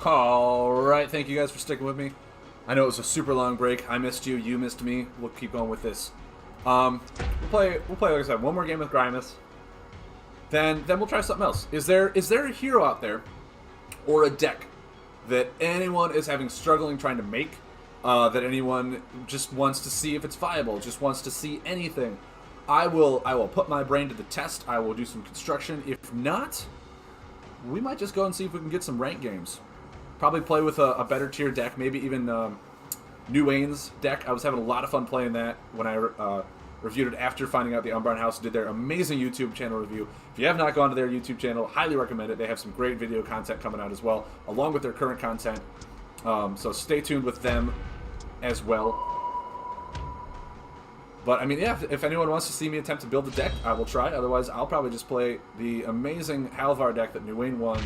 Alright, thank you guys for sticking with me. I know it was a super long break. I missed you, you missed me. We'll keep going with this. We'll play, like I said, one more game with Grimus. Then we'll try something else. Is there a hero out there, or a deck, that anyone is struggling trying to make? That anyone just wants to see if it's viable, just wants to see anything? I will put my brain to the test. I will do some construction. If not, we might just go and see if we can get some ranked games. Probably play with a better tier deck, maybe even New Wayne's deck. I was having a lot of fun playing that when I reviewed it after finding out the Unbound House did their amazing YouTube channel review. If you have not gone to their YouTube channel, highly recommend it. They have some great video content coming out as well, along with their current content. So stay tuned with them as well. But, I mean, yeah, if anyone wants to see me attempt to build a deck, I will try. Otherwise, I'll probably just play the amazing Halvar deck that New Wayne won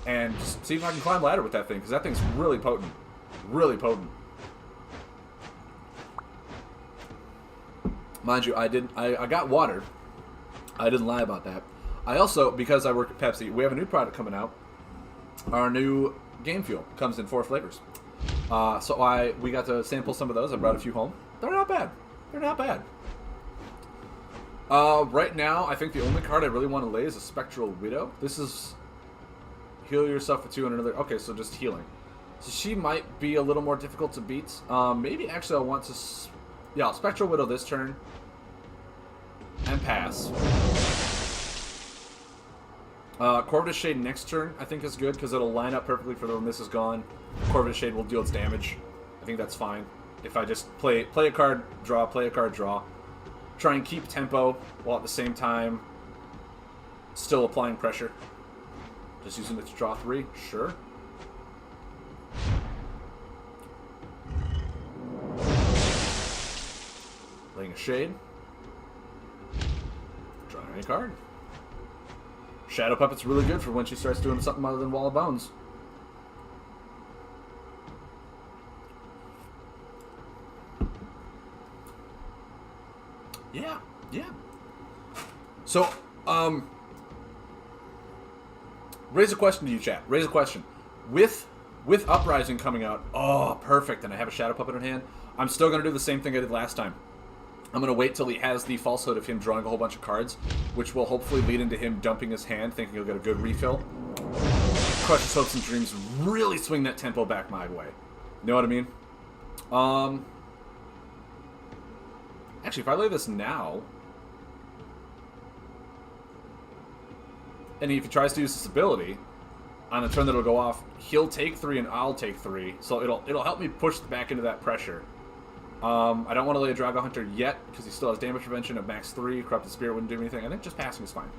and just see if I can climb ladder with that thing, because that thing's really potent. Really potent. Mind you, I got water. I didn't lie about that. I also, because I work at Pepsi, we have a new product coming out. Our new Game Fuel comes in 4 flavors. So we got to sample some of those. I brought a few home. They're not bad. They're not bad. Right now, I think the only card I really want to lay is a Spectral Widow. This is heal yourself for 2 and another. Okay, so just healing. So she might be a little more difficult to beat. Maybe actually I'll want to... Yeah, I'll Spectral Widow this turn. And pass. Corvidus Shade next turn, I think is good, because it'll line up perfectly for when this is gone. Corvidus Shade will deal its damage. I think that's fine. If I just play a card, draw, play a card, draw. Try and keep tempo, while at the same time still applying pressure. Just using it to draw 3, sure. Laying a Shade. Drawing any card. Shadow Puppet's really good for when she starts doing something other than Wall of Bones. Yeah. So, raise a question to you, chat. Raise a question. With Uprising coming out, oh, perfect, and I have a Shadow Puppet in hand, I'm still going to do the same thing I did last time. I'm going to wait till he has the falsehood of him drawing a whole bunch of cards, which will hopefully lead into him dumping his hand, thinking he'll get a good refill. Crush his hopes and dreams, really swing that tempo back my way. You know what I mean? Actually, if I lay this now, and if he tries to use this ability, on the turn that it'll go off, he'll take 3 and I'll take 3, so it'll help me push back into that pressure. I don't want to lay a Drago Hunter yet, because he still has damage prevention of max 3. Corrupted Spirit wouldn't do anything. I think just passing is fine.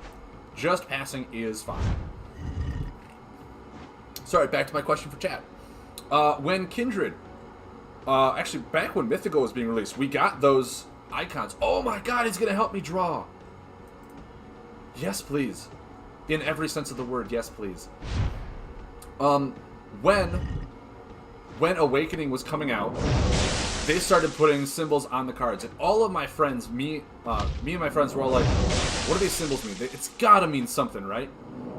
Just passing is fine. Sorry, back to my question for chat. When Kindred... actually, back when Mythical was being released, we got those icons. Oh my god, he's going to help me draw! Yes, please. In every sense of the word, yes, please. When Awakening was coming out, they started putting symbols on the cards, and all of my friends, me and my friends were all like, what do these symbols mean? It's gotta mean something, right?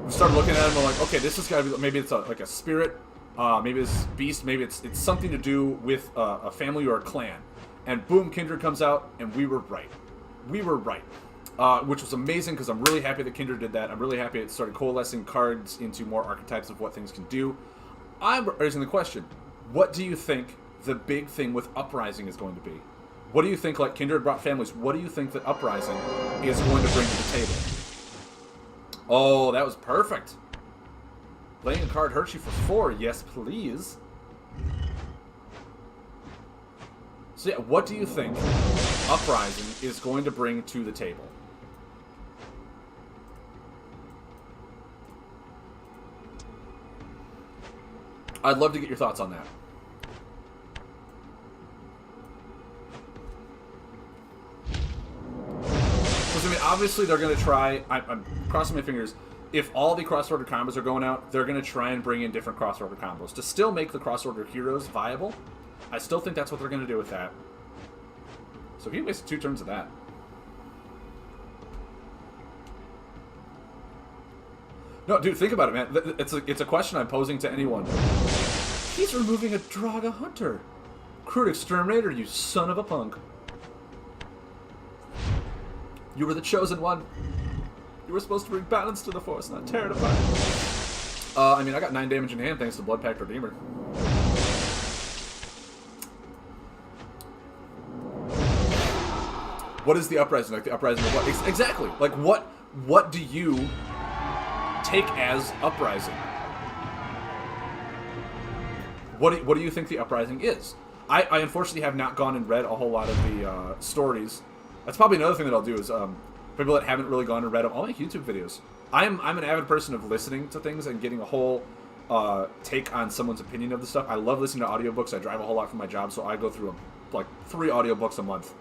We started looking at them and we're like, okay, this has gotta be, maybe it's like a spirit, maybe it's beast, maybe it's something to do with a family or a clan. And boom, Kindred comes out, and we were right. We were right. Which was amazing, because I'm really happy that Kindred did that. I'm really happy it started coalescing cards into more archetypes of what things can do. I'm raising the question, what do you think the big thing with Uprising is going to be? What do you think, like Kindred brought families, what do you think that Uprising is going to bring to the table? Oh, that was perfect. Laying a card hurts you for 4, yes please. So yeah, what do you think Uprising is going to bring to the table? I'd love to get your thoughts on that. Because, I mean, obviously they're going to try... I'm crossing my fingers. If all the cross-order combos are going out, they're going to try and bring in different cross-order combos to still make the cross-order heroes viable. I still think that's what they're going to do with that. So he wasted 2 turns of that. No, dude, think about it, man. It's a question I'm posing to anyone. He's removing a Draga Hunter. Crude Exterminator, you son of a punk. You were the chosen one. You were supposed to bring balance to the Force, not tear it apart. I mean, I got 9 damage in hand thanks to Blood Pact Redeemer. What is the Uprising? Like, the Uprising of what? Exactly! Like, what do you take as Uprising? What do you think the Uprising is? I unfortunately have not gone and read a whole lot of the stories. That's probably another thing that I'll do is, people that haven't really gone and read them, I'll make YouTube videos. I'm an avid person of listening to things and getting a whole take on someone's opinion of the stuff. I love listening to audiobooks. I drive a whole lot for my job, so I go through like 3 audiobooks a month.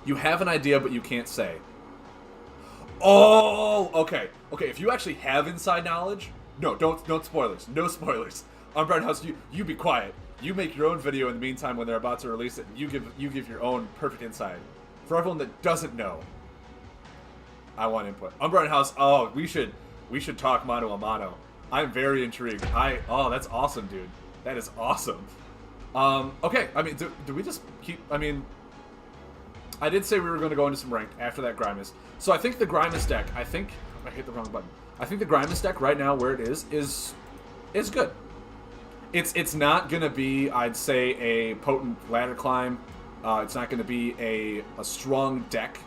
You have an idea, but you can't say. Oh, okay. Okay, if you actually have inside knowledge, no, don't spoilers. No spoilers. Unburned House, you be quiet. You make your own video in the meantime when they're about to release it, and you give your own perfect insight. For everyone that doesn't know, I want input. Unburned House, oh, we should talk mano a mano. I'm very intrigued. Oh, that's awesome, dude. That is awesome. Okay, I mean, do we just keep, I mean, I did say we were going to go into some ranked after that Grimus. So I think the Grimus deck, I hit the wrong button. I think the Grimus deck right now where it is good. It's not going to be, I'd say, a potent ladder climb. It's not going to be a strong deck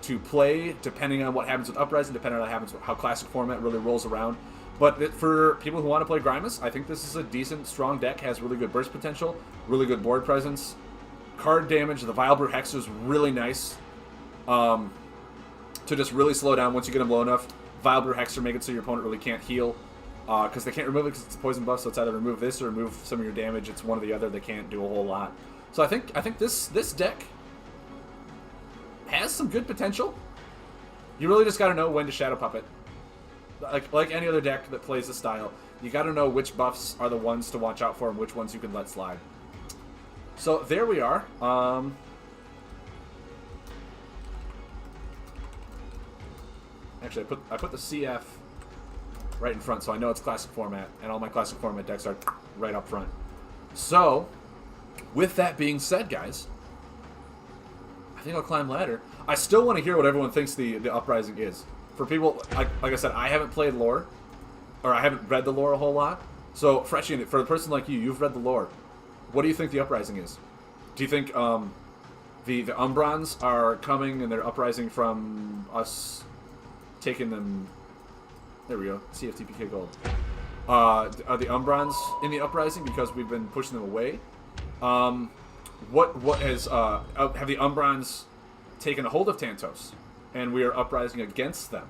to play, depending on what happens with Uprising, depending on what happens with how Classic format really rolls around. But for people who want to play Grimus, I think this is a decent, strong deck. Has really good burst potential, really good board presence. Card damage, the Vilebrew Hexer is really nice to just really slow down once you get them low enough. Vilebrew Hexer, make it so your opponent really can't heal. Because they can't remove it because it's a poison buff, so it's either remove this or remove some of your damage. It's one or the other. They can't do a whole lot. So I think this deck has some good potential. You really just got to know when to Shadow Puppet. Like any other deck that plays this style, you got to know which buffs are the ones to watch out for and which ones you can let slide. So there we are. Actually, I put the CF right in front, so I know it's Classic format, and all my Classic format decks are right up front. So, with that being said, guys, I think I'll climb ladder. I still want to hear what everyone thinks the Uprising is. For people, like I said, I haven't played lore, or I haven't read the lore a whole lot. So, Freshy, for a person like you, you've read the lore. What do you think the Uprising is? Do you think the Umbrans are coming and they're uprising from us taking them? There we go. CFTPK Gold. Are the Umbrans in the Uprising because we've been pushing them away? What has have the Umbrans taken a hold of Tantos and we are uprising against them?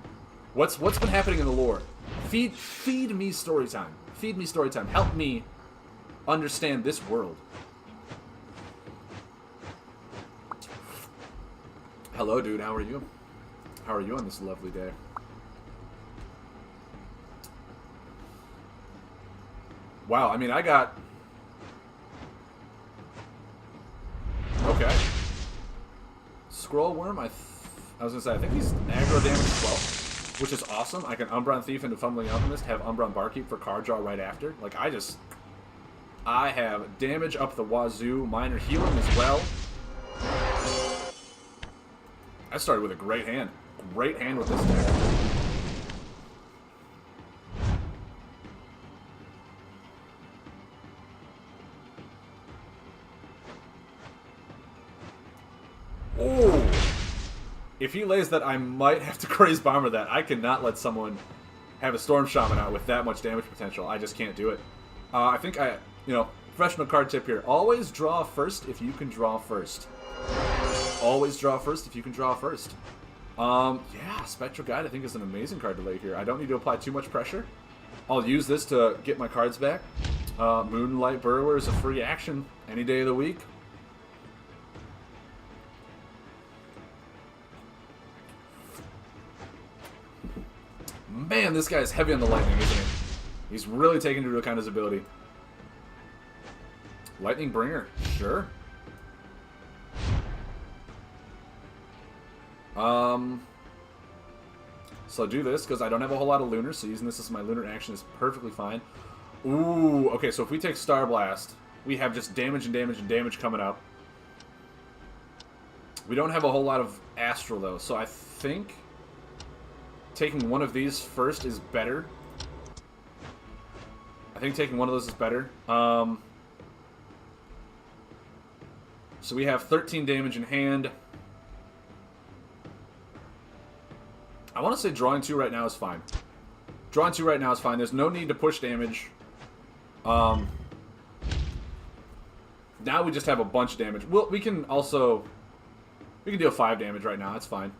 What's been happening in the lore? Feed me story time. Feed me story time. Help me understand this world. Hello, dude. How are you? How are you on this lovely day? Wow, I mean, I got... Okay. Scroll Worm, I was gonna say, I think he's aggro damage as well, which is awesome. I can Umbron Thief into Fumbling Alchemist, have Umbron Barkeep for card draw right after. Like, I have damage up the wazoo, minor healing as well. I started with a great hand. Great hand with this deck. Oh! If he lays that, I might have to Craze Bomber that. I cannot let someone have a Storm Shaman out with that much damage potential. I just can't do it. I think professional card tip here. Always draw first if you can draw first. Always draw first if you can draw first. Yeah, Spectral Guide I think is an amazing card to lay here. I don't need to apply too much pressure. I'll use this to get my cards back. Moonlight Burrower is a free action any day of the week. Man, this guy's heavy on the lightning, isn't he? He's really taking into account his ability. Lightning Bringer, sure. So do this, because I don't have a whole lot of Lunar, so using this as my Lunar action is perfectly fine. Ooh, okay, so if we take Star Blast, we have just damage and damage and damage coming up. We don't have a whole lot of Astral, though, so I think taking one of these first is better. I think taking one of those is better. So we have 13 damage in hand. I want to say drawing 2 right now is fine. Drawing 2 right now is fine. There's no need to push damage. Now we just have a bunch of damage. Well, we can also... We can deal 5 damage right now. That's fine.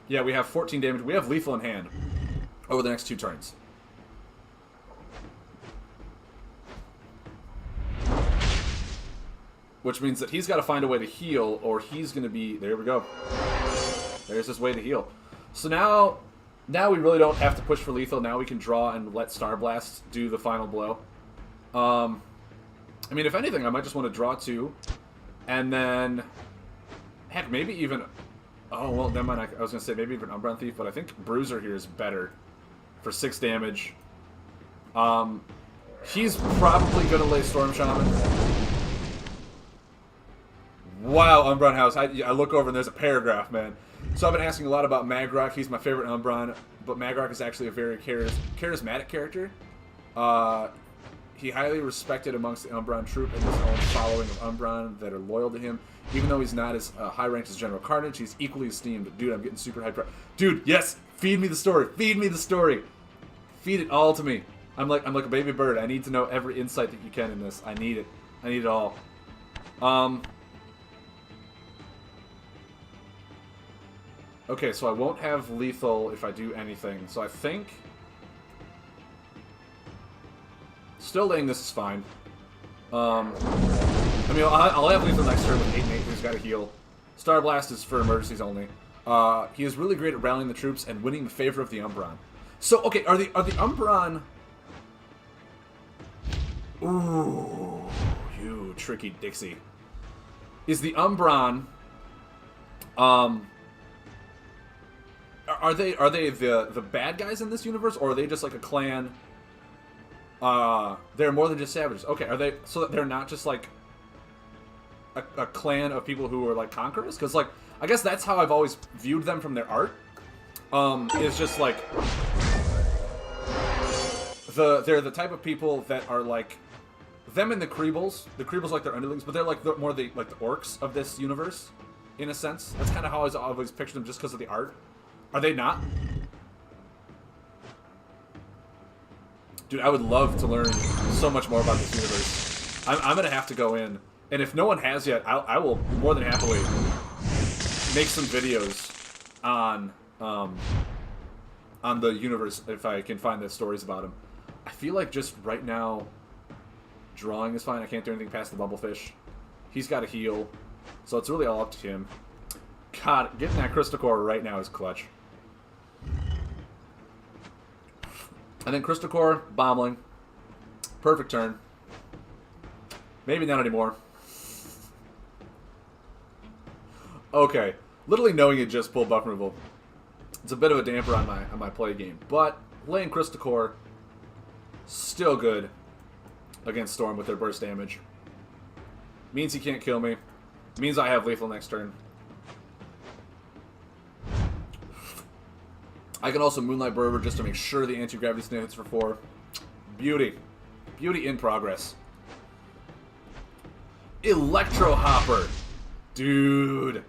Yeah, we have 14 damage. We have lethal in hand over the next 2 turns. Which means that he's got to find a way to heal, or he's going to be... There we go. There's his way to heal. So now we really don't have to push for lethal. Now we can draw and let Star Blast do the final blow. I mean, if anything, I might just want to draw 2. And then... Heck, maybe even... Oh, well, never mind. I was going to say maybe even Umbron Thief, but I think Bruiser here is better for 6 damage. He's probably going to lay Storm Shaman. Wow, Umbron House. I look over and there's a paragraph, man. So I've been asking a lot about Magrok. He's my favorite Umbron, but Magrok is actually a very charismatic character. He highly respected amongst the Umbron troop and his own following of Umbron that are loyal to him. Even though he's not as high ranked as General Carnage, he's equally esteemed. Dude, I'm getting super hyped. Dude, yes! Feed me the story! Feed me the story! Feed it all to me. I'm like a baby bird. I need to know every insight that you can in this. I need it. I need it all. Okay, so I won't have lethal if I do anything. So I think... Still laying this is fine. I mean, I'll have lethal next turn with 8 and 8 who's got to heal. Star Blast is for emergencies only. He is really great at rallying the troops and winning the favor of the Umbron. So, okay, are the Umbron... Ooh, you tricky Dixie. Is the Umbron... Are they the bad guys in this universe, or are they just like a clan? They're more than just savages. Okay, are they? So that they're not just like a clan of people who are like conquerors? Because like I guess that's how I've always viewed them from their art. Is just like they're the type of people that are like them and the Kreebles. The Kreebles like their underlings, but they're like more the orcs of this universe, in a sense. That's kind of how I've always pictured them, just because of the art. Are they not? Dude, I would love to learn so much more about this universe. I'm going to have to go in. And if no one has yet, I will more than happily make some videos on the universe if I can find the stories about them. I feel like just right now, drawing is fine. I can't do anything past the Bumblefish. He's got to heal. So it's really all up to him. God, getting that Crystal Core right now is clutch. And then Crystal Core, Bombling. Perfect turn. Maybe not anymore. Okay. Literally knowing it just pulled buff removal. It's a bit of a damper on my play game. But laying Crystal Core, still good against Storm with their burst damage. Means he can't kill me. Means I have lethal next turn. I can also Moonlight Berber just to make sure the anti-gravity snare hits for 4. Beauty. Beauty in progress. Electro Hopper. Dude.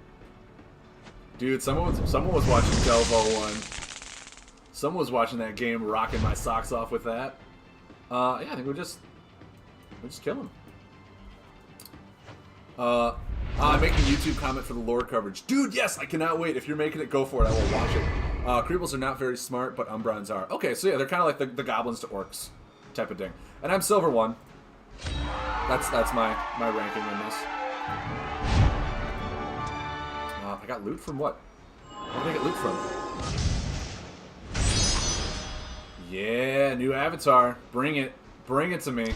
Dude, someone was watching Delvo 1. Someone was watching that game, rocking my socks off with that. Yeah, I think we'll just kill him. I'm making a YouTube comment for the lore coverage. Dude, yes, I cannot wait. If you're making it, go for it. I will watch it. Kreebles are not very smart, but Umbrons are. Okay, so yeah, they're kind of like the goblins to orcs type of thing. And I'm silver 1. That's my ranking in this. I got loot from what? Where did I get loot from? Yeah, new avatar. Bring it. Bring it to me.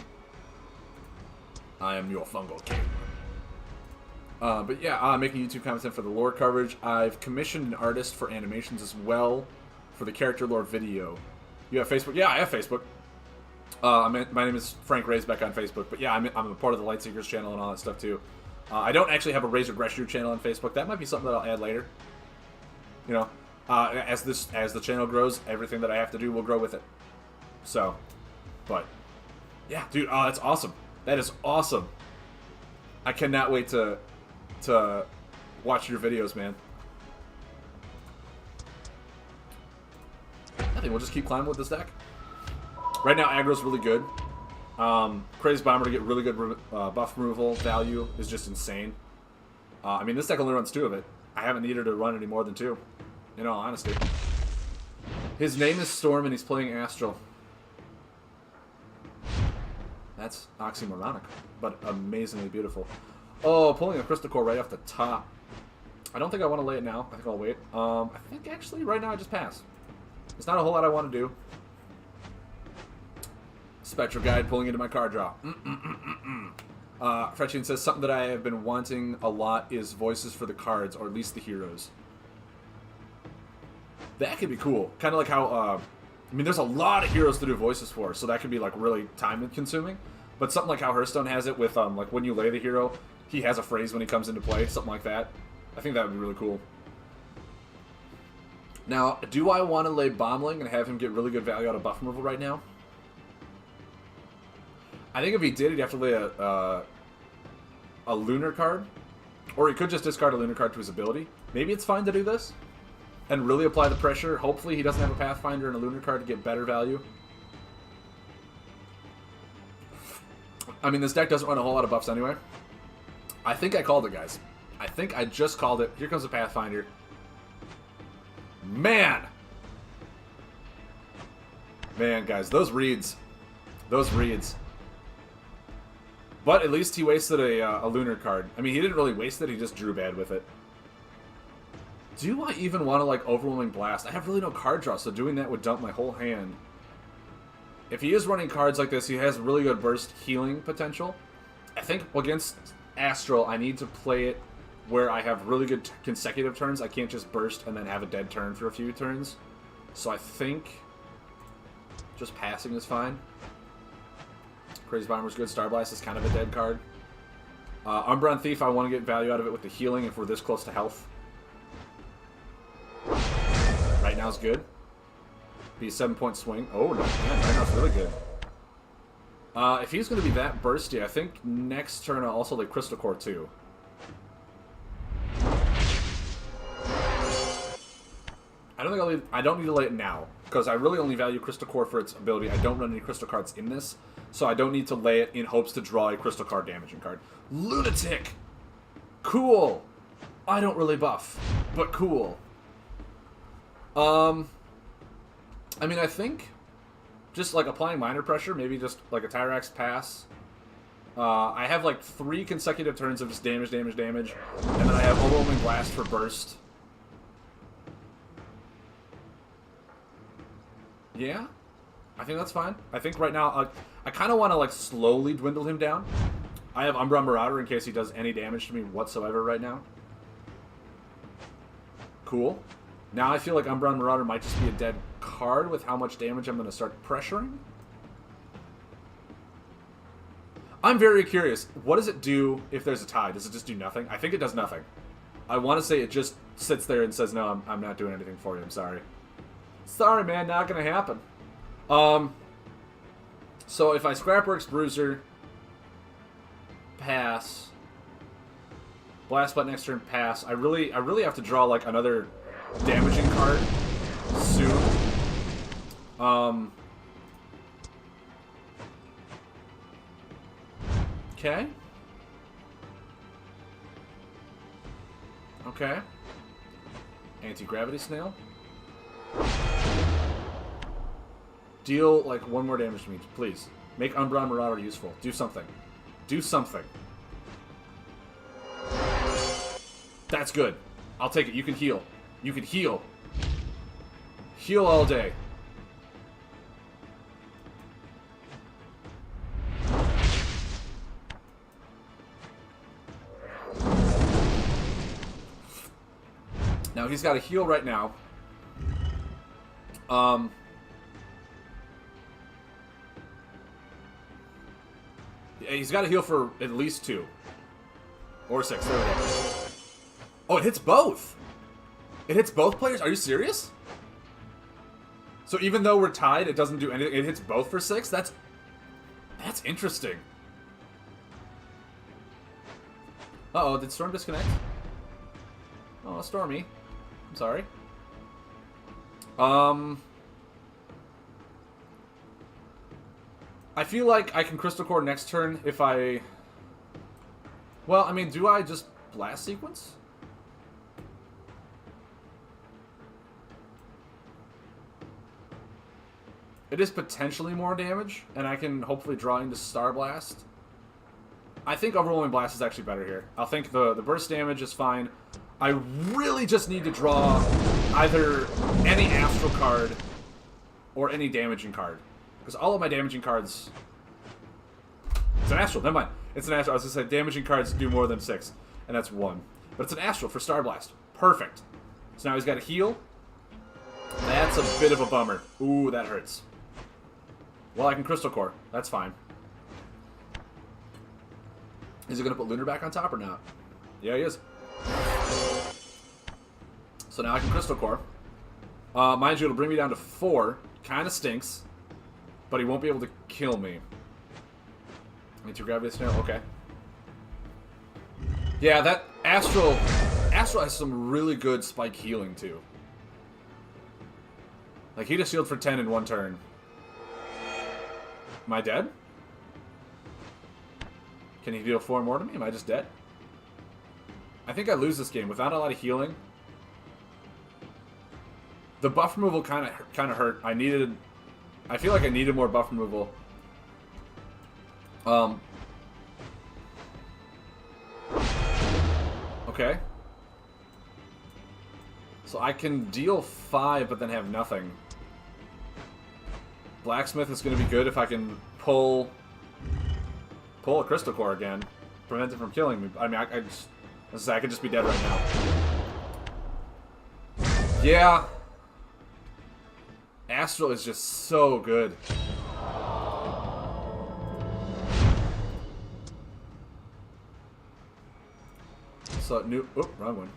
I am your fungal king. But yeah, making YouTube content for the lore coverage. I've commissioned an artist for animations as well for the character lore video. You have Facebook? Yeah, I have Facebook. My name is Frank Raisbeck on Facebook. But yeah, I'm a part of the Lightseekers channel and all that stuff too. I don't actually have a Razor Gresher channel on Facebook. That might be something that I'll add later. You know, as the channel grows, everything that I have to do will grow with it. So, but yeah, dude, oh, that's awesome. That is awesome. I cannot wait to watch your videos, man. I think we'll just keep climbing with this deck. Right now, aggro's really good. Crazed Bomber to get really good buff removal value is just insane. I mean, this deck only runs 2 of it. I haven't needed to run any more than 2, in all honesty. His name is Storm, and he's playing Astral. That's oxymoronic, but amazingly beautiful. Oh, pulling a Crystal Core right off the top. I don't think I want to lay it now. I think I'll wait. I think actually right now I just pass. It's not a whole lot I want to do. Spectral Guide pulling into my card draw. Fretchian says something that I have been wanting a lot is voices for the cards, or at least the heroes. That could be cool. Kind of like how, I mean, there's a lot of heroes to do voices for, so that could be like really time-consuming. But something like how Hearthstone has it with, like when you lay the hero, he has a phrase when he comes into play, something like that. I think that would be really cool. Now, do I want to lay Bombling and have him get really good value out of buff removal right now? I think if he did, he'd have to lay a Lunar card. Or he could just discard a Lunar card to his ability. Maybe it's fine to do this. And really apply the pressure. Hopefully he doesn't have a Pathfinder and a Lunar card to get better value. I mean, this deck doesn't run a whole lot of buffs anyway. I think I called it, guys. I think I just called it. Here comes the Pathfinder. Man! Man, guys, those reads. Those reads. But at least he wasted a Lunar card. I mean, he didn't really waste it, he just drew bad with it. Do I even want to, like, Overwhelming Blast? I have really no card draw, so doing that would dump my whole hand. If he is running cards like this, he has really good burst healing potential. I think against Astral, I need to play it where I have really good consecutive turns. I can't just burst and then have a dead turn for a few turns. So I think just passing is fine. Crazy Bomber's good. Star Blast is kind of a dead card. Umbron Thief, I want to get value out of it with the healing if we're this close to health. Right now is good. Be a 7-point swing. Oh, no, man, right now it's really good. If he's going to be that bursty, I think next turn I'll also lay Crystal Core too. I don't need to lay it now, because I really only value Crystal Core for its ability. I don't run any Crystal cards in this, so I don't need to lay it in hopes to draw a Crystal card damaging card. Lunatic! Cool! I don't really buff, but cool. I mean, I think just like applying minor pressure, maybe just like a Tyrax pass. I have like 3 consecutive turns of just damage, damage, damage, and then I have Overwhelming Blast for burst. Yeah, I think that's fine. I think right now, I kind of want to like slowly dwindle him down. I have Umbra Marauder in case he does any damage to me whatsoever right now. Cool. Now I feel like Umbra Marauder might just be a dead card with how much damage I'm going to start pressuring. I'm very curious. What does it do if there's a tie? Does it just do nothing? I think it does nothing. I want to say it just sits there and says, no, I'm not doing anything for you. I'm sorry. Sorry, man. Not going to happen. So if I Scrapworks Bruiser, pass, Blast Butt next turn, pass, I really have to draw like another damaging card soon. Okay. Okay. Anti-gravity snail. Deal like 1 more damage to me, please. Make Umbra Marauder useful. Do something. Do something. That's good. I'll take it. You can heal. You can heal. Heal all day. Now, he's got a heal right now. Yeah, he's got a heal for at least 2. Or 6. There we go. Oh, it hits both! It hits both players? Are you serious? So even though we're tied, it doesn't do anything. It hits both for 6? That's interesting. Uh-oh, did Storm disconnect? Oh, Stormy. I'm sorry. I feel like I can Crystal Core next turn if I... Well, I mean, do I just Blast Sequence? It is potentially more damage, and I can hopefully draw into Star Blast. I think Overwhelming Blast is actually better here. I'll think the burst damage is fine. I really just need to draw either any Astral card or any damaging card. Because all of my damaging cards... It's an Astral, never mind. It's an Astral. I was going to say damaging cards do more than 6, and that's 1. But it's an Astral for Star Blast. Perfect. So now he's got a heal. That's a bit of a bummer. Ooh, that hurts. Well, I can Crystal Core. That's fine. Is he going to put Lunar back on top or not? Yeah, he is. So now I can Crystal Core. Mind you, it'll bring me down to 4. Kind of stinks. But he won't be able to kill me. Need Gravity Snail? Okay. Yeah, that Astral has some really good spike healing, too. Like, he just healed for 10 in 1 turn. Am I dead? Can he deal 4 more to me? Am I just dead? I think I lose this game without a lot of healing. The buff removal kind of hurt. I feel like I needed more buff removal. Okay. So I can deal 5, but then have nothing. Blacksmith is going to be good if I can pull a Crystal Core again. Prevent it from killing me. I mean, I could just be dead right now. Yeah. Astral is just so good. So, wrong one.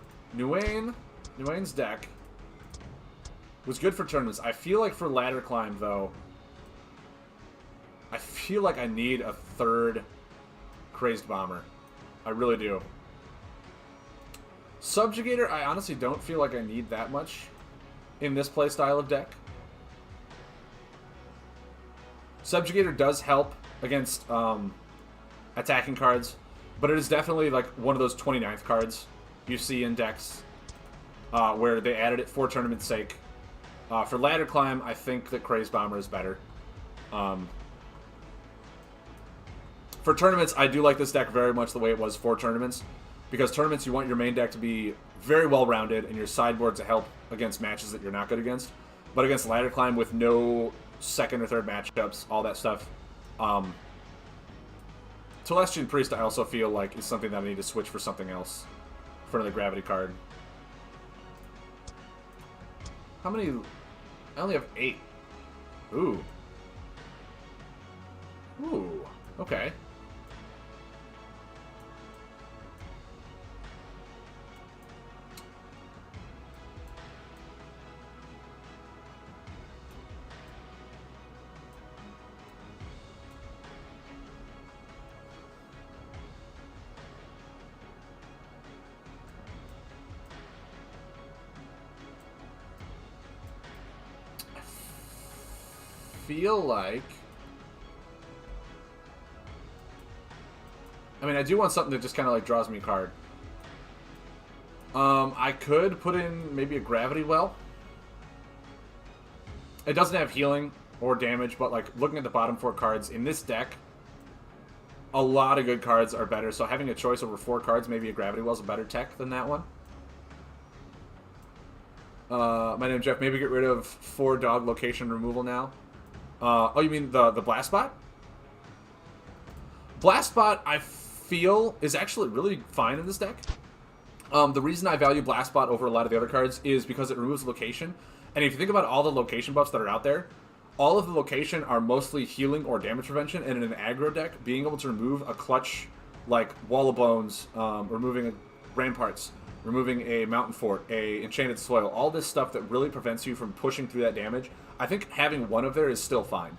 Nuane's deck was good for tournaments. I feel like for Ladder Climb, though, I feel like I need a 3rd Crazed Bomber. I really do. Subjugator, I honestly don't feel like I need that much in this playstyle of deck. Subjugator does help against attacking cards, but it is definitely like one of those 29th cards you see in decks where they added it for tournament's sake. For Ladder Climb, I think that Crazed Bomber is better. For tournaments, I do like this deck very much the way it was for tournaments. Because tournaments, you want your main deck to be very well-rounded and your sideboard to help against matches that you're not good against. But against Ladder Climb with no 2nd or 3rd matchups, all that stuff. Celestian Priest, I also feel like, is something that I need to switch for something else. For another Gravity card. How many? I only have 8. Ooh. Ooh. Okay. Feel like... I mean, I do want something that just kind of like draws me a card. I could put in maybe a Gravity Well. It doesn't have healing or damage, but like looking at the bottom 4 cards in this deck, a lot of good cards are better. So having a choice over 4 cards, maybe a Gravity Well is a better tech than that one. My name's Jeff. Maybe get rid of 4 dog location removal now. Oh, you mean the Blast Bot? Blast Bot, I feel, is actually really fine in this deck. The reason I value Blastbot over a lot of the other cards is because it removes location. And if you think about all the location buffs that are out there, all of the location are mostly healing or damage prevention. And in an aggro deck, being able to remove a clutch like Wall of Bones, removing Ramparts, removing a Mountain Fort, a Enchanted Soil, all this stuff that really prevents you from pushing through that damage, I think having one of there is still fine.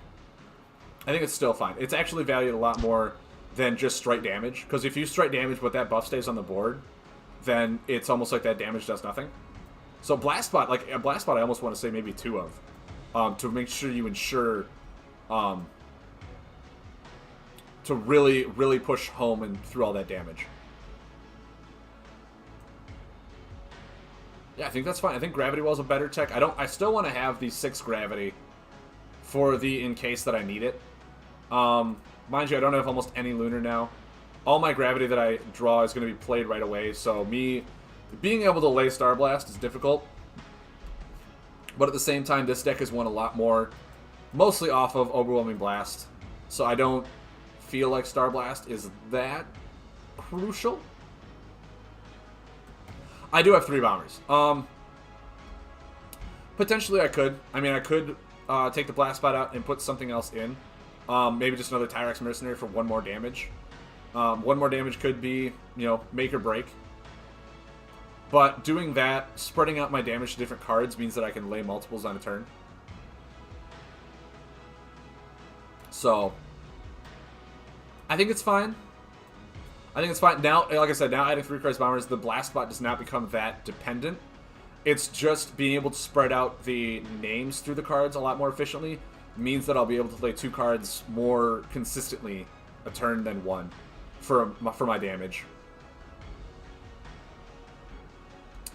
I think it's still fine. It's actually valued a lot more than just straight damage. Because if you straight damage but that buff stays on the board, then it's almost like that damage does nothing. So Blastbot, like a Blastbot I almost want to say maybe 2 of. To make sure you ensure to really, really push home and through all that damage. Yeah, I think that's fine. I think Gravity Well's a better tech. I still want to have the 6 Gravity for the in case that I need it. Mind you, I don't have almost any Lunar now. All my Gravity that I draw is going to be played right away, so me being able to lay Star Blast is difficult. But at the same time, this deck has won a lot more, mostly off of Overwhelming Blast. So I don't feel like Star Blast is that crucial. I do have 3 Bombers. Potentially I could. I mean, I could take the Blastbot out and put something else in. Maybe just another Tyrax Mercenary for 1 more damage. 1 more damage could be, you know, make or break. But doing that, spreading out my damage to different cards means that I can lay multiples on a turn. So, I think it's fine. I think it's fine. Now, like I said, now adding 3 Christ Bombers, the Blastbot does not become that dependent. It's just being able to spread out the names through the cards a lot more efficiently means that I'll be able to play 2 cards more consistently a turn than 1 for my damage.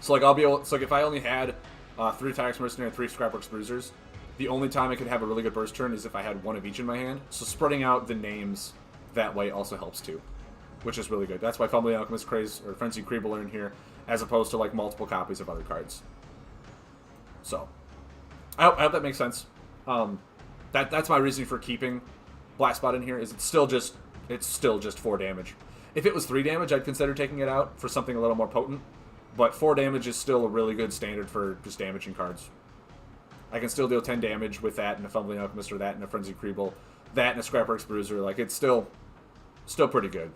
So like I'll be able, so like if I only had 3 Tyrax Mercenary and 3 Scrapworks Bruisers, the only time I could have a really good burst turn is if I had 1 of each in my hand. So spreading out the names that way also helps too, which is really good. That's why Fumbling Alchemist Craze or Frenzy Creeble are in here, as opposed to like multiple copies of other cards. So I hope that makes sense. That's my reasoning for keeping Blastbot in here. Is it's still just 4 damage. If it was 3 damage, I'd consider taking it out for something a little more potent. But 4 damage is still a really good standard for just damaging cards. I can still deal 10 damage with that and a Fumbling Alchemist, or that and a Frenzy Creeble, that and a Scrapworks Bruiser. Like, it's still pretty good.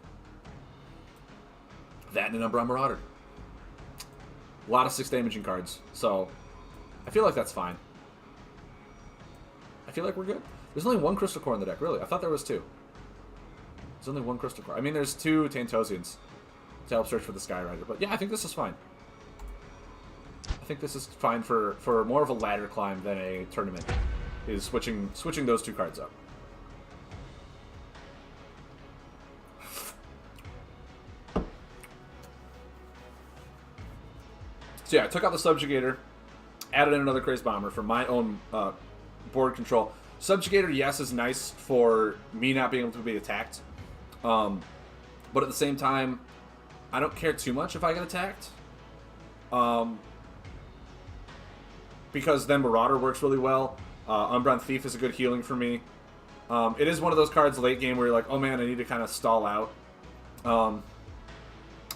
That and an Umbra Marauder. A lot of 6 damaging cards. So, I feel like that's fine. I feel like we're good. There's only 1 Crystal Core in the deck, really. I thought there was 2. There's only 1 Crystal Core. I mean, there's 2 Tantosians to help search for the Skyrider. But yeah, I think this is fine. I think this is fine for more of a ladder climb than a tournament, is switching those 2 cards up. So yeah, I took out the Subjugator, added in another Crazed Bomber for my own board control. Subjugator, yes, is nice for me not being able to be attacked. But at the same time, I don't care too much if I get attacked. Because then Marauder works really well. Umbreon Thief is a good healing for me. It is one of those cards late game where you're like, oh man, I need to kind of stall out.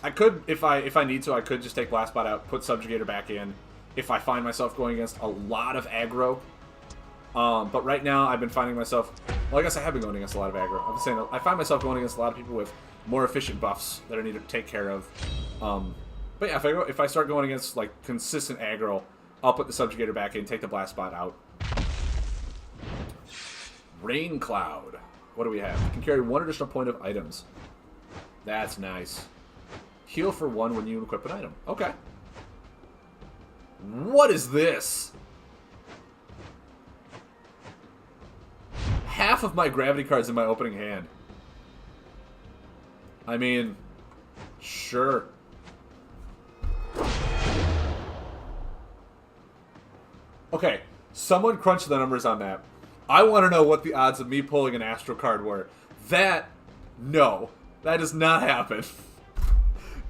I could, if I need to, I could just take Blastbot out, put Subjugator back in, if I find myself going against a lot of aggro. But right now, I've been finding myself, well, I guess I have been going against a lot of aggro. I'm saying I find myself going against a lot of people with more efficient buffs that I need to take care of. But yeah, if I start going against like consistent aggro, I'll put the Subjugator back in, take the Blastbot out. Rain Cloud. What do we have? You can carry 1 additional point of items. That's nice. Heal for 1 when you equip an item. Okay. What is this? Half of my gravity cards in my opening hand. I mean, sure. Okay, someone crunch the numbers on that. I want to know what the odds of me pulling an Astro card were. No. That does not happen.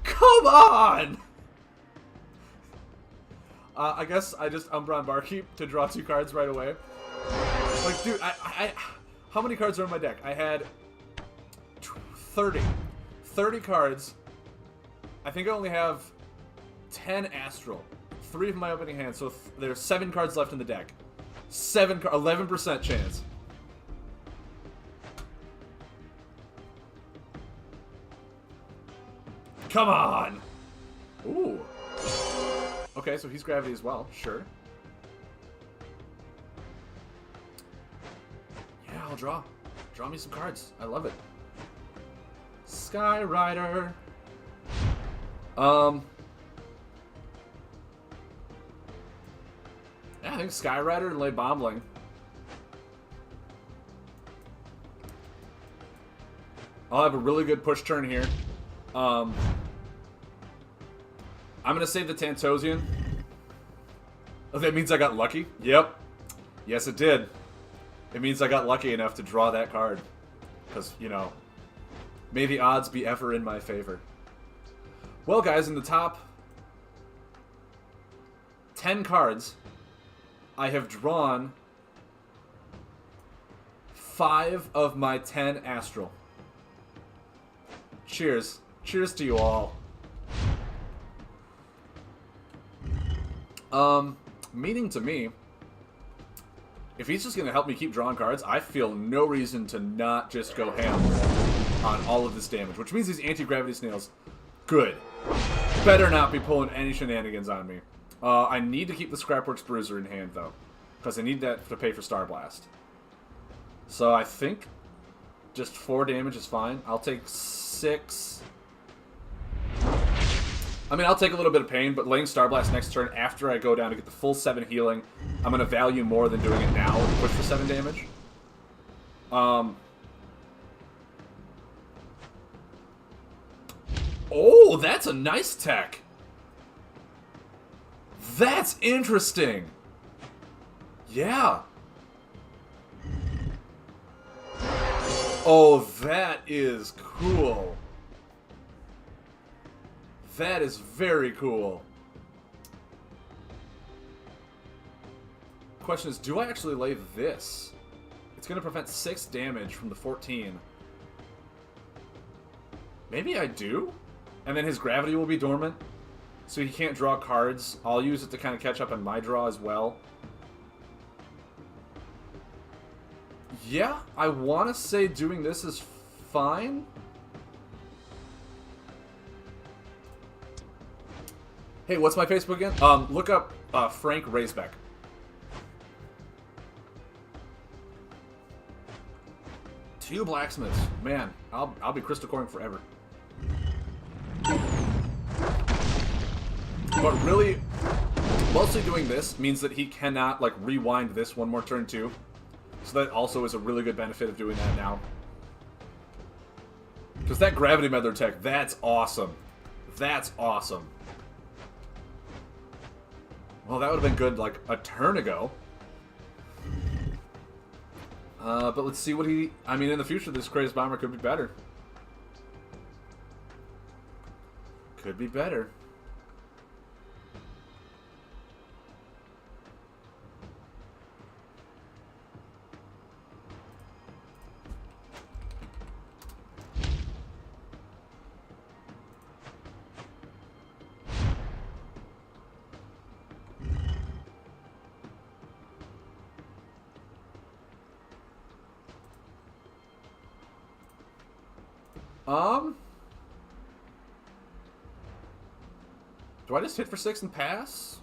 Come on! I guess I just Umbreon Barkeep to draw 2 cards right away. Like, dude, how many cards are in my deck? I had 30. 30 cards. I think I only have 10 Astral. 3 from my opening hand, so there's 7 cards left in the deck. 11% chance. Come on! Ooh. Okay, so he's gravity as well. Sure. Yeah, I'll draw. Draw me some cards. I love it. Sky Rider. Yeah, I think Sky Rider and lay Bombling. I'll have a really good push turn here. I'm gonna save the Tantosian. Oh, that means I got lucky? Yep. Yes, it did. It means I got lucky enough to draw that card. Because, you know, may the odds be ever in my favor. Well, guys, in the top 10 cards, I have drawn 5 of my 10 Astral. Cheers. Cheers to you all. Meaning to me, if he's just going to help me keep drawing cards, I feel no reason to not just go ham on all of this damage, which means these anti-gravity snails, good. Better not be pulling any shenanigans on me. I need to keep the Scrapworks Bruiser in hand, though, because I need that to pay for Star Blast. So I think just 4 damage is fine. I'll take 6... I mean, I'll take a little bit of pain, but laying Star Blast next turn after I go down to get the full 7 healing, I'm going to value more than doing it now and push for 7 damage. Oh, that's a nice tech. That's interesting. Yeah. Oh, that is cool. That is very cool. Question is, do I actually lay this? It's going to prevent 6 damage from the 14. Maybe I do? And then his gravity will be dormant, so he can't draw cards. I'll use it to kind of catch up on my draw as well. Yeah, I want to say doing this is fine. Hey, what's my Facebook again? Look up Frank Raisbeck. Two blacksmiths. Man, I'll be crystal coring forever. But really, mostly doing this means that he cannot, like, rewind this one more turn too. So that also is a really good benefit of doing that now. Because that Gravity Meddler tech, that's awesome. That's awesome. Well, that would have been good, like, a turn ago. But let's see what he... I mean, in the future, this Crazed Bomber could be better. Could be better. Do I just hit for 6 and pass?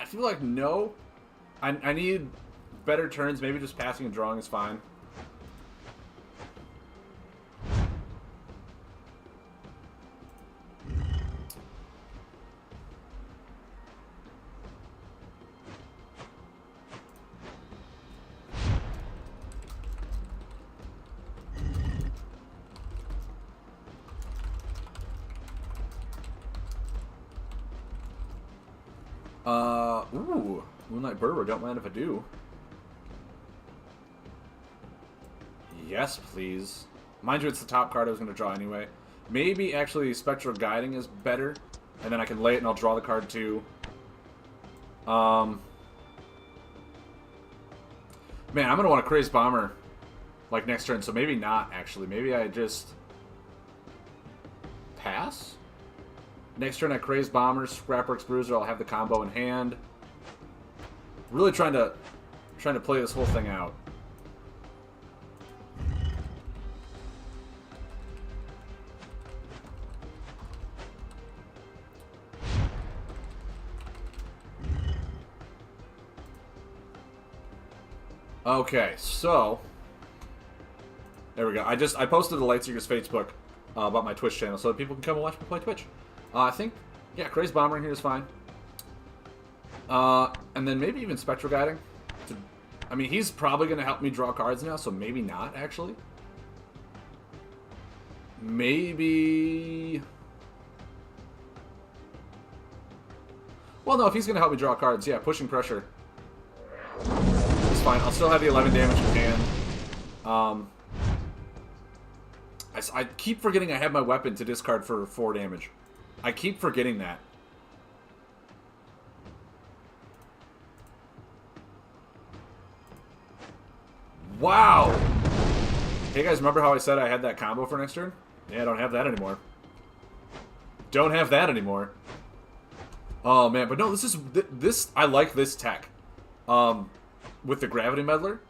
I feel like no. I need better turns. Maybe just passing and drawing is fine. Ooh, Moonlight Berber, don't mind if I do. Yes, please. Mind you, it's the top card I was going to draw anyway. Maybe actually Spectral Guiding is better, and then I can lay it and I'll draw the card too. Man, I'm going to want a Crazed Bomber like next turn, so maybe not actually. Maybe I just pass? Next turn I Crazed Bomber, Scrapworks Bruiser. I'll have the combo in hand. Really trying to play this whole thing out. Okay, so there we go. I posted a Lightseekers Fates book about my Twitch channel so that people can come and watch me play Twitch. I think, yeah, Crazed Bomber in here is fine. And then maybe even Spectral Guiding. I mean, he's probably going to help me draw cards now, so maybe not, actually. Maybe... Well, no, if he's going to help me draw cards, yeah, Pushing Pressure. It's fine. I'll still have the 11 damage in hand. I keep forgetting I have my weapon to discard for 4 damage. I keep forgetting that. Wow! Hey guys, remember how I said I had that combo for next turn? Yeah, I don't have that anymore. Don't have that anymore. Oh man, but no, this I like this tech. With the Gravity Meddler.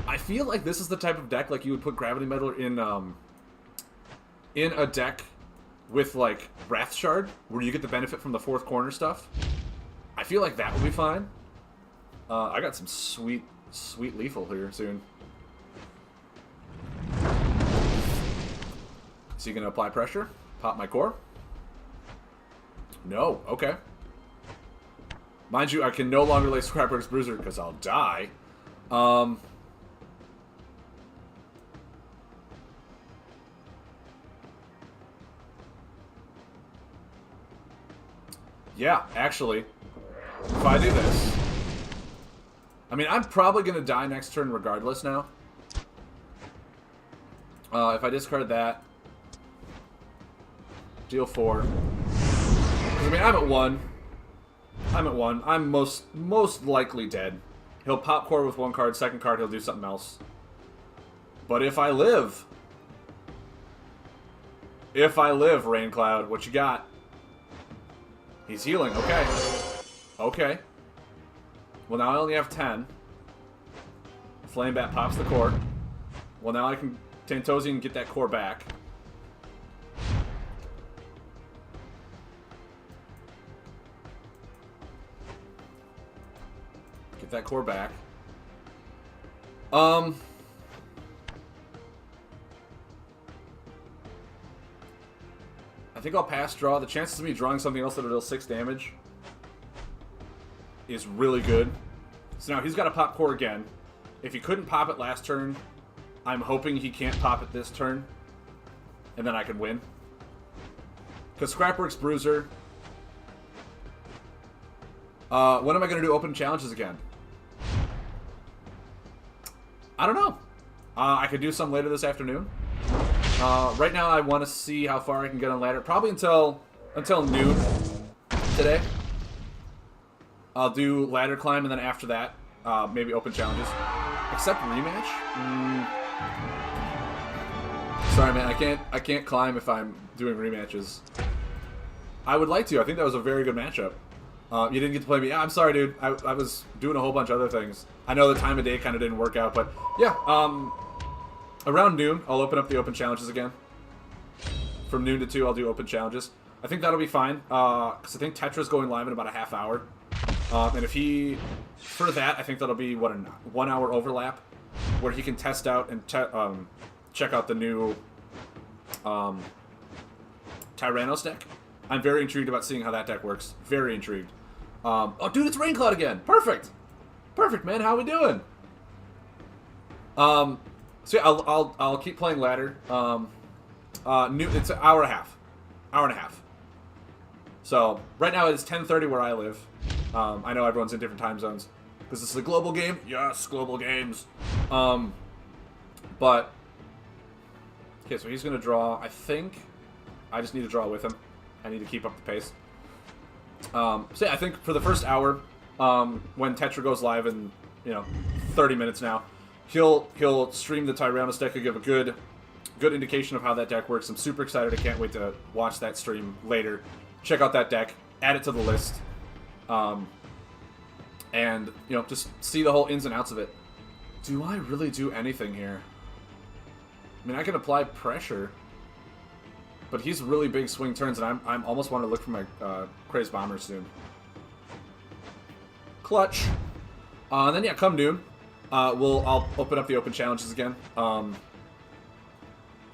I feel like this is the type of deck like you would put Gravity Meddler in a deck with like Wrath Shard, where you get the benefit from the 4th corner stuff. I feel like that would be fine. I got some sweet lethal here soon. Is he gonna apply pressure? Pop my core? No. Okay. Mind you, I can no longer lay Scrapworks Bruiser because I'll die. Yeah, actually, if I do this... I mean, I'm probably going to die next turn regardless now. If I discard that, deal 4. I mean, I'm at 1. I'm most likely dead. He'll pop core with 1 card, 2nd card he'll do something else. But if I live, Raincloud, what you got? He's healing, okay. Okay. Well, now I only have 10. Flamebat pops the core. Well, now I can Tantosian get that core back. Get that core back. I think I'll pass draw. The chances of me drawing something else that'll deal 6 damage is really good. So now he's got to pop core again. If he couldn't pop it last turn, I'm hoping he can't pop it this turn. And then I can win. Because Scrapworks Bruiser... when am I going to do open challenges again? I don't know. I could do some later this afternoon. Right now I want to see how far I can get on ladder. Probably until noon today. I'll do ladder climb, and then after that, maybe open challenges. Except rematch? Sorry, man. I can't climb if I'm doing rematches. I would like to. I think that was a very good matchup. You didn't get to play me. Yeah, I'm sorry, dude. I was doing a whole bunch of other things. I know the time of day kind of didn't work out, but yeah. Around noon, I'll open up the open challenges again. From noon to 2, I'll do open challenges. I think that'll be fine, because I think Tetra's going live in about a half hour. And if he... For that, I think that'll be, what, a 1 hour overlap, where he can test out and check out the new Tyrannos deck. I'm very intrigued about seeing how that deck works. Very intrigued. Oh, dude, it's Raincloud again! Perfect! Perfect, man. How we doing? So yeah, I'll keep playing ladder. It's an hour and a half. Hour and a half. So right now it's 10:30 where I live. I know everyone's in different time zones because this is a global game. Yes, global games. But okay, so he's gonna draw. I think I just need to draw with him. I need to keep up the pace. So yeah, I think for the first hour, when Tetra goes live in 30 minutes now. He'll stream the Tyrannos deck and give a good indication of how that deck works. I'm super excited. I can't wait to watch that stream later. check out that deck, add it to the list, and, you know, just see the whole ins and outs of it. Do I really do anything here? I mean, I can apply pressure, but he's really big swing turns, and I'm almost want to look for my Crazed Bomber soon. Clutch. And then, yeah, come noon, I'll open up the open challenges again.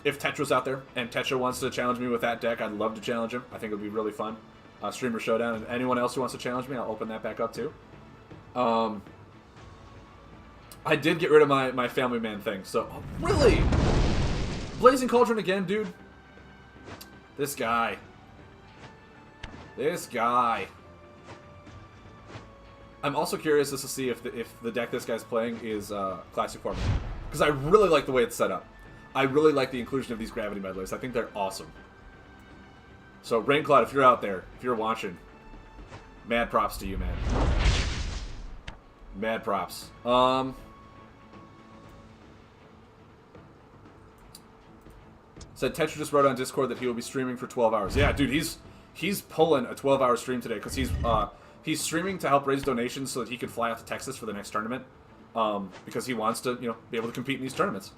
If Tetra's out there, and Tetra wants to challenge me with that deck, I'd love to challenge him. I think it would be really fun. Streamer Showdown, and anyone else who wants to challenge me, I'll open that back up too. I did get rid of my Family Man thing, so... Oh, really? Blazing Cauldron again, dude? This guy. This guy. I'm also curious just to see if the deck this guy's playing is Classic format. Because I really like the way it's set up. I really like the inclusion of these Gravity Meddlers. I think they're awesome. So, Raincloud, if you're out there, if you're watching, mad props to you, man. Mad props. Said Tetra just wrote on Discord that he will be streaming for 12 hours. Yeah, dude, he's pulling a 12-hour stream today because he's streaming to help raise donations so that he can fly out to Texas for the next tournament. Because he wants to, you know, be able to compete in these tournaments.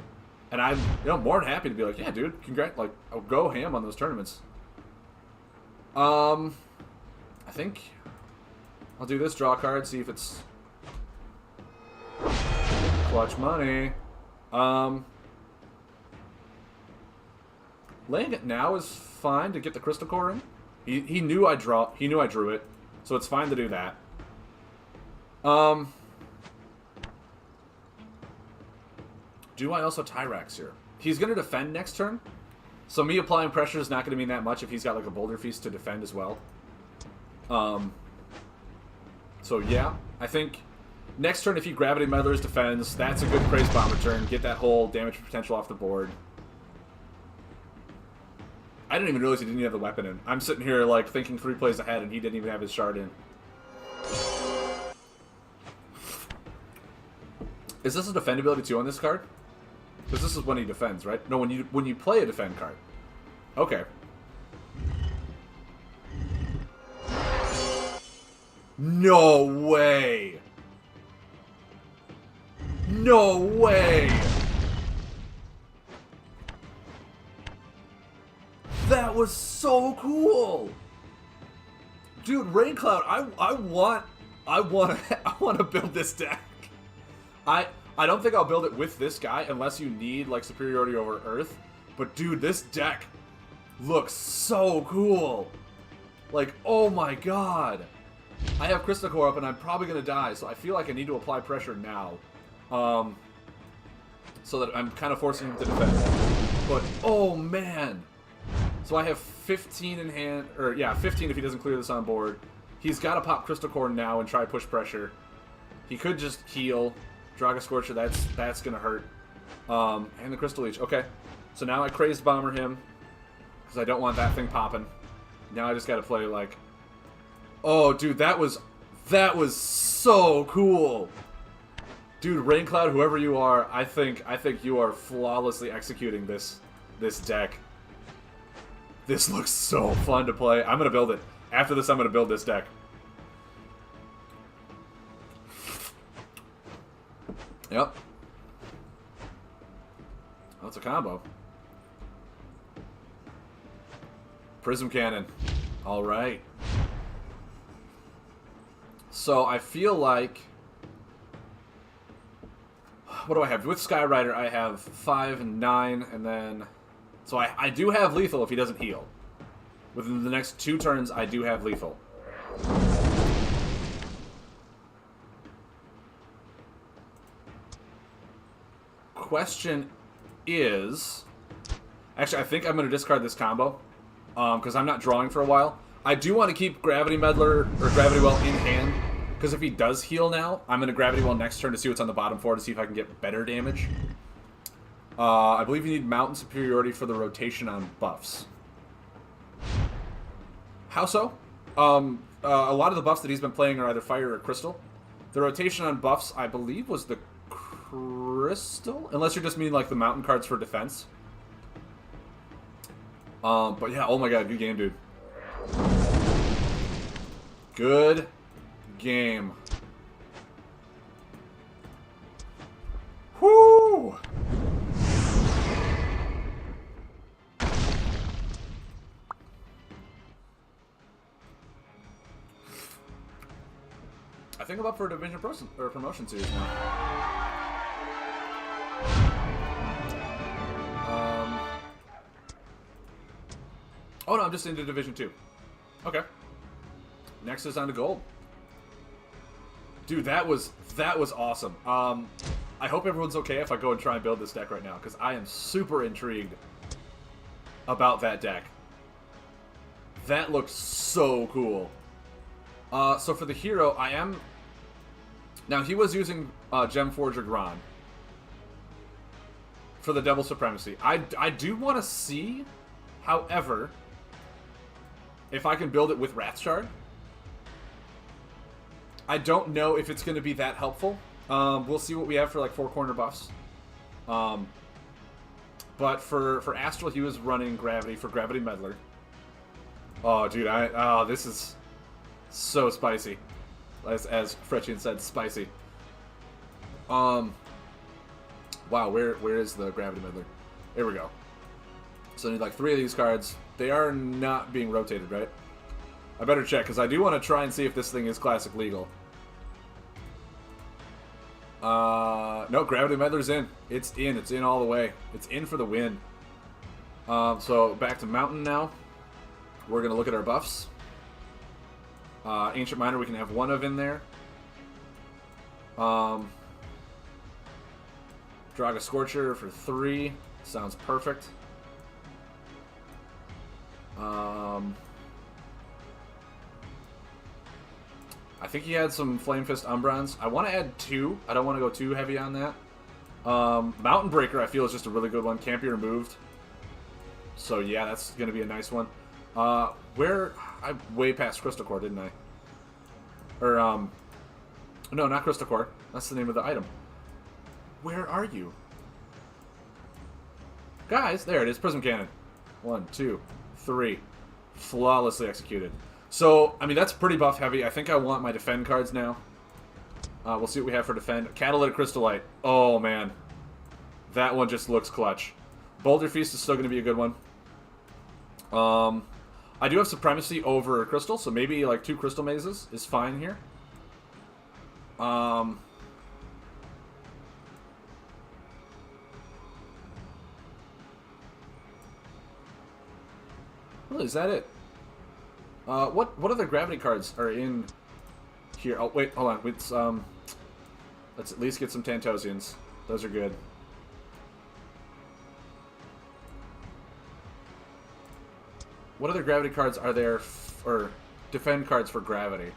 And I'm, you know, more than happy to be like, yeah, dude, congrats, like, I'll go ham on those tournaments. I think I'll do this, draw a card, see if it's clutch money. Laying it now is fine to get the Crystal Core in. He knew I drew it, so it's fine to do that. Do I also Tyrax here? He's going to defend next turn, so me applying pressure is not going to mean that much if he's got like a Boulder Feast to defend as well. So yeah, I think next turn if he Gravity Meddlers defends, that's a good Crazed Bomber turn. Get that whole damage potential off the board. I didn't even realize he didn't even have the weapon in. I'm sitting here like thinking 3 plays ahead and he didn't even have his shard in. Is this a defendability 2 on this card? Because this is when he defends, right? No, when you play a defend card. Okay. No way! No way! That was so cool! Dude, Raincloud, I want to build this deck. I don't think I'll build it with this guy unless you need like superiority over Earth. But dude, this deck looks so cool. Like, oh my god. I have Crystal Core up and I'm probably gonna die, so I feel like I need to apply pressure now. So that I'm kind of forcing him to defend. But oh man. So I have 15 in hand, or yeah, 15 if he doesn't clear this on board. He's got to pop Crystal Core now and try push pressure. He could just heal. Draga Scorcher, that's gonna hurt. And the Crystal Leech. Okay. So now I Crazed Bomber him. Because I don't want that thing popping. Now I just gotta play like... Oh, dude, that was so cool. Dude, Raincloud, whoever you are, I think you are flawlessly executing this deck. This looks so fun to play. I'm gonna build it. After this, I'm gonna build this deck. Yep. That's a combo. Prism Cannon. Alright. So I feel like... What do I have? With Skyrider, I have 5 and 9, and then... So I do have lethal if he doesn't heal. Within the next 2 turns, I do have lethal. Question is... Actually, I think I'm going to discard this combo. Because I'm not drawing for a while. I do want to keep Gravity Meddler, or Gravity Well in hand. Because if he does heal now, I'm going to Gravity Well next turn to see what's on the bottom 4 to see if I can get better damage. I believe you need Mountain Superiority for the rotation on buffs. How so? A lot of the buffs that he's been playing are either Fire or Crystal. The rotation on buffs, I believe, was the Crystal? Unless you're just meaning like the Mountain cards for defense. But yeah, oh my god, good game, dude. Good game. Whoo! I think I'm up for a division promotion series now. Oh no, I'm just into Division 2. Okay. Next is on to gold. Dude, that was awesome. I hope everyone's okay if I go and try and build this deck right now, because I am super intrigued about that deck. That looks so cool. So for the hero, I am... Now, he was using Gemforger Gron for the Devil Supremacy. I do want to see, however, if I can build it with Wrathshard. I don't know if it's going to be that helpful. We'll see what we have for, like, 4-corner buffs. But for Astral, he was running Gravity for Gravity Meddler. Oh, dude, this is so spicy. As Fretchian said, spicy. Wow, where is the Gravity Meddler? There we go. So I need, like, 3 of these cards. They are not being rotated, right? I better check, because I do want to try and see if this thing is Classic legal. No, Gravity Meddler's in. It's in. It's in all the way. It's in for the win. So back to Mountain now. We're going to look at our buffs. Ancient Miner we can have 1 of in there. Draga Scorcher for 3. Sounds perfect. I think he had some Flame Fist Umbrons. I want to add 2. I don't want to go too heavy on that. Mountain Breaker I feel is just a really good one. Can't be removed. So yeah, that's going to be a nice one. Where... I way past Crystal Core, didn't I? Or, no, not Crystal Core. That's the name of the item. Where are you? Guys, there it is. Prism Cannon. 1, 2, 3. Flawlessly executed. So, I mean, that's pretty buff heavy. I think I want my defend cards now. We'll see what we have for defend. Catalytic Crystallite. Oh, man. That one just looks clutch. Boulder Feast is still going to be a good one. I do have Supremacy over Crystal, so maybe like 2 Crystal Mazes is fine here. Oh, is that it? What other Gravity cards are in here? Oh, wait, hold on. Let's at least get some Tantosians. Those are good. What other Gravity cards are there, or defend cards for Gravity?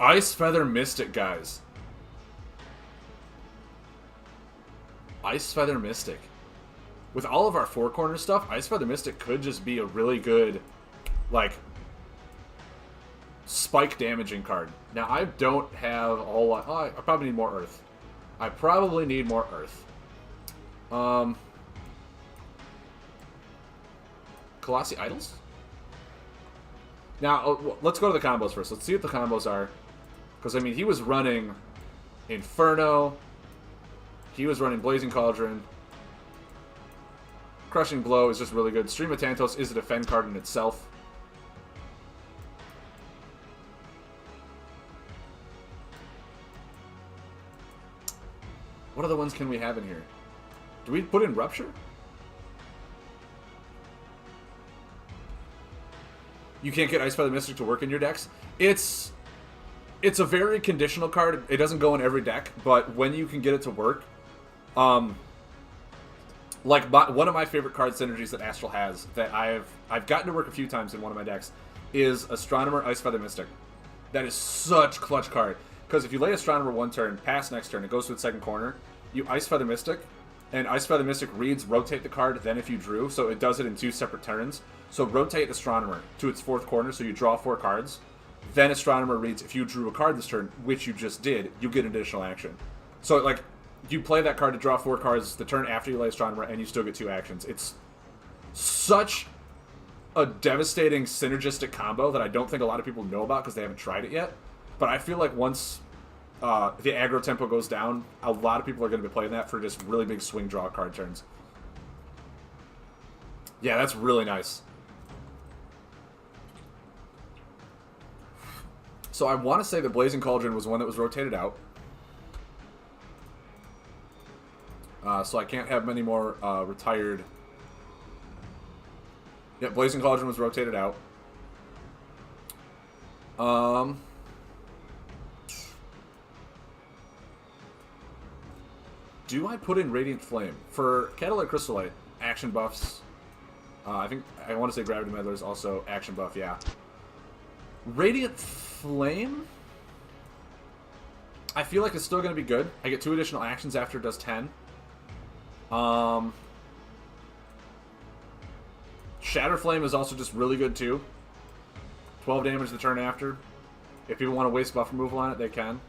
Ice Feather Mystic, guys. Ice Feather Mystic. With all of our 4-corner stuff, Ice Feather Mystic could just be a really good, like, spike damaging card. Now, I don't have a whole lot... Oh, I probably need more Earth. I probably need more Earth. Colossi Idols? Now, let's go to the combos first. Let's see what the combos are. Because, I mean, he was running Inferno. He was running Blazing Cauldron. Crushing Blow is just really good. Stream of Tantos is a defend card in itself. What other ones can we have in here? Do we put in Rupture? You can't get Ice Feather Mystic to work in your decks. It's a very conditional card. It doesn't go in every deck, but when you can get it to work, like one of my favorite card synergies that Astral has that I've gotten to work a few times in one of my decks is Astronomer Ice Feather Mystic. That is such clutch card because if you lay Astronomer 1 turn, pass next turn, it goes to its 2nd corner. You Ice Feather Mystic, and Ice Feather Mystic reads rotate the card. Then if you drew, so it does it in 2 separate turns. So rotate Astronomer to its 4th corner, so you draw 4 cards. Then Astronomer reads, if you drew a card this turn, which you just did, you get additional action. So, like, you play that card to draw 4 cards the turn after you lay Astronomer, and you still get 2 actions. It's such a devastating synergistic combo that I don't think a lot of people know about because they haven't tried it yet. But I feel like once the aggro tempo goes down, a lot of people are going to be playing that for just really big swing draw card turns. Yeah, that's really nice. So I want to say the Blazing Cauldron was one that was rotated out. So I can't have many more retired. Yeah, Blazing Cauldron was rotated out. Do I put in Radiant Flame? For Catalytic Crystallite, action buffs. I think I want to say Gravity Meddler is also action buff, yeah. Radiant Flame? I feel like it's still going to be good. I get 2 additional actions after it does 10. Shatter Flame is also just really good too. 12 damage the turn after. If people want to waste buff removal on it, they can.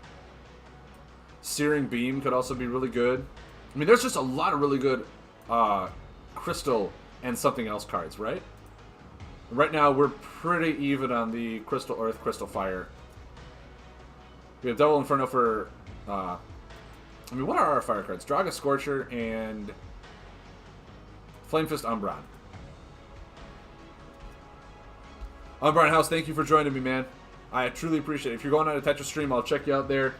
Searing Beam could also be really good. I mean, there's just a lot of really good Crystal and something else cards, right? Right now, we're pretty even on the Crystal Earth, Crystal Fire. We have Double Inferno for... I mean, what are our fire cards? Draga Scorcher and... Flame Fist Umbron. Umbron House, thank you for joining me, man. I truly appreciate it. If you're going on a Tetris stream, I'll check you out there.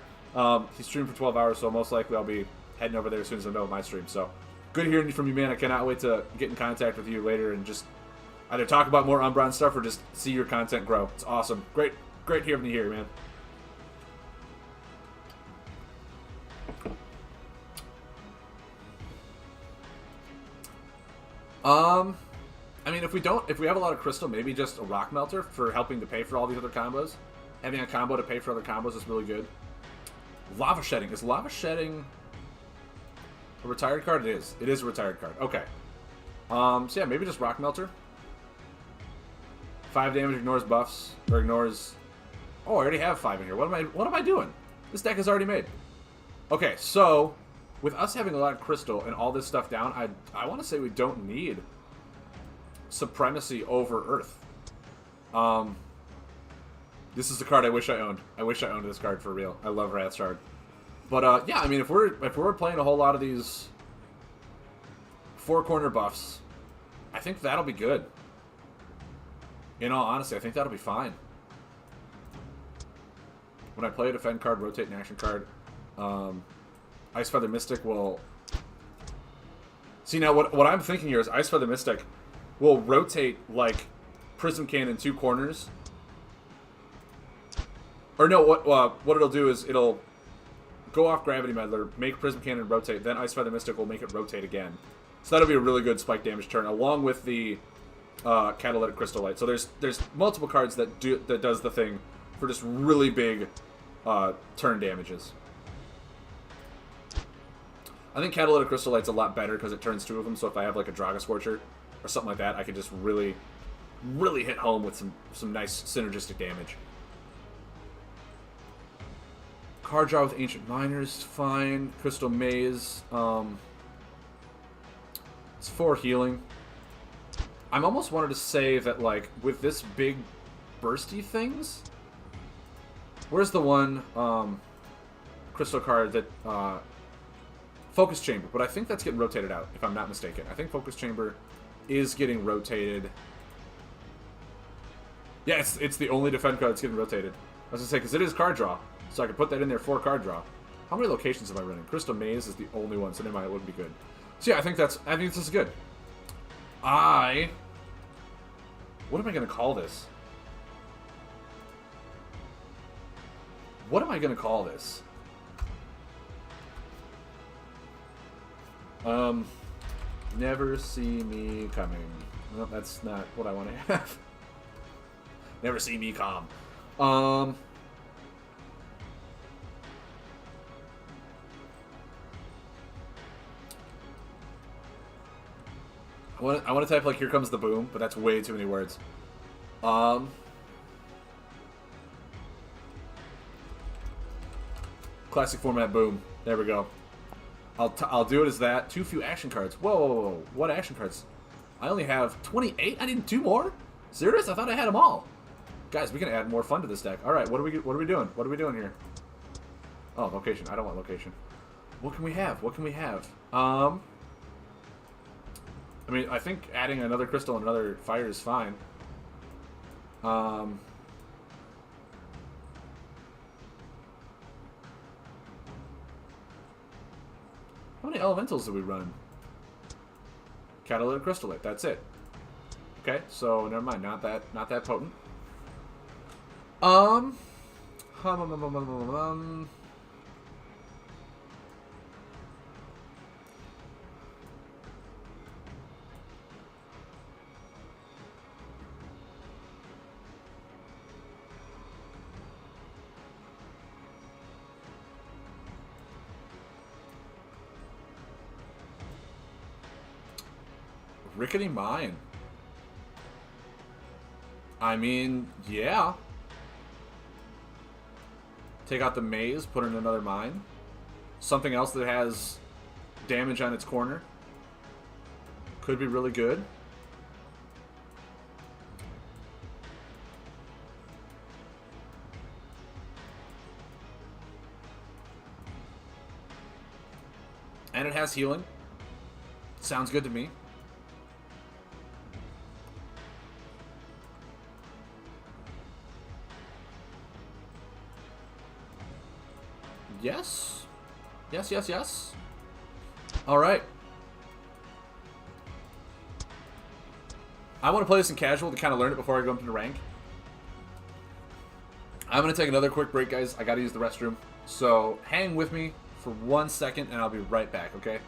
He streamed for 12 hours, so most likely I'll be heading over there as soon as I'm done with my stream. So, good hearing from you, man. I cannot wait to get in contact with you later and just either talk about more Umbron stuff or just see your content grow. It's awesome. Great hearing you here, man. I mean, if we have a lot of Crystal, maybe just a Rock Melter for helping to pay for all these other combos. Having a combo to pay for other combos is really good. Lava Shedding. Is Lava Shedding a retired card? It is. It is a retired card. Okay. So yeah, maybe just Rock Melter. 5 damage, ignores buffs, or ignores... Oh, I already have 5 in here. What am I doing? This deck is already made. Okay, so with us having a lot of Crystal and all this stuff down, I want to say we don't need Supremacy over Earth. This is the card I wish I owned. I wish I owned this card for real. I love Wrathshard. But yeah, I mean, if we're playing a whole lot of these 4-corner buffs, I think that'll be good. In all honesty, I think that'll be fine. When I play a defend card, rotate an action card, Ice Feather Mystic will... See, now what I'm thinking here is Ice Feather Mystic will rotate like Prism Cannon 2 corners. Or no, what it'll do is it'll go off Gravity Meddler, make Prism Cannon rotate, then Ice Feather Mystic will make it rotate again. So that'll be a really good spike damage turn, along with the Catalytic Crystallite. So there's multiple cards that does the thing for just really big turn damages. I think Catalytic Crystallite's a lot better because it turns 2 of them. So if I have like a Draga Scorcher or something like that, I can just really hit home with some nice synergistic damage. Card draw with Ancient Miners, fine. Crystal Maze, it's 4 healing. I'm almost wanted to say that, like, with this big bursty things, where's the one crystal card that Focus Chamber, but I think that's getting rotated out, if I'm not mistaken. I think Focus Chamber is getting rotated. Yeah, it's the only defend card that's getting rotated. I was gonna say, because it is card draw, so I can put that in there for card draw. How many locations am I running? Crystal Maze is the only one, so never mind, it wouldn't be good. So yeah, I think this is good. What am I gonna call this? What am I gonna call this? Never see me coming. No, that's not what I want to have. Never see me calm. I want to type like "Here Comes the Boom," but that's way too many words. Classic format boom. There we go. I'll do it as that. Too few action cards. Whoa, what action cards? I only have 28? I need 2 more? Serious? I thought I had them all. Guys, we can add more fun to this deck. All right, what are we doing? What are we doing here? Oh, location. I don't want location. What can we have? What can we have? I mean, I think adding another crystal and another fire is fine. How many elementals do we run? Catalytic Crystallite. That's it. Okay, so never mind. Not that potent. Rickety Mine. I mean, yeah. Take out the maze, put in another mine. Something else that has damage on its corner. Could be really good. And it has healing. Sounds good to me. Yes. Yes, yes, yes. Alright. I want to play this in casual to kind of learn it before I go up into rank. I'm going to take another quick break, guys. I got to use the restroom. So hang with me for 1 second, and I'll be right back, okay?